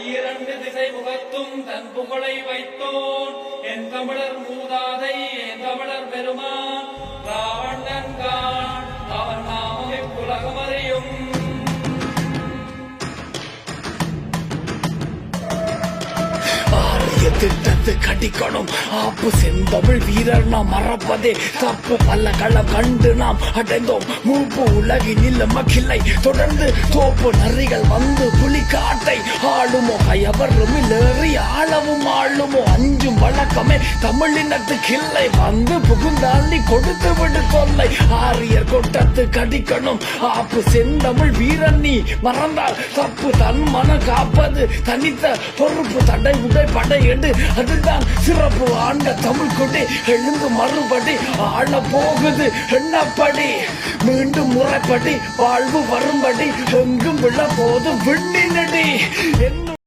இரண்டு திசை முகத்தும் தன் புகழை வைத்தோன் என் தமிழர் மூதாதை என் தமிழர் பெருமான் ராவணன் கான் அவன் நாமமே புலகம் அறியும். திட்டத்து கடிக்கணும் ஆப்பு செந்தமிழ் வீரர் நாம் மறப்பதே தப்பு. பல களம் கண்டு நாம் அடைந்தோம் மூப்பு உலகினில் மகிழை தொடர்ந்து தோப்பு நரிகள் வந்து புலிக்காட்டை ஆளுமோ கயவரும் ஏறி ஆளவும் ஆளுமோ அஞ்சும் வழக்கமே தமிழினத்து கிள்ளை வந்து புகுந்தாண்டி கொடுத்து விடு தொல்லை. ஆரியர் கொட்டத்து கடிக்கணும் ஆப்பு செந்தமிழ் வீரன் நீ மறந்தால் தப்பு. தன் மன காப்பது தனித்த பொறுப்பு. தடை உடை படை எடு அதுதான் சிறப்பு. ஆண்ட தமிழ் கொடி எழுந்து மறுபடி ஆள போகுது எண்ணப்படி. மீண்டும் முறைப்படி வாழ்வு வரும்படி எங்கும் விழ போது விண்ணினடி.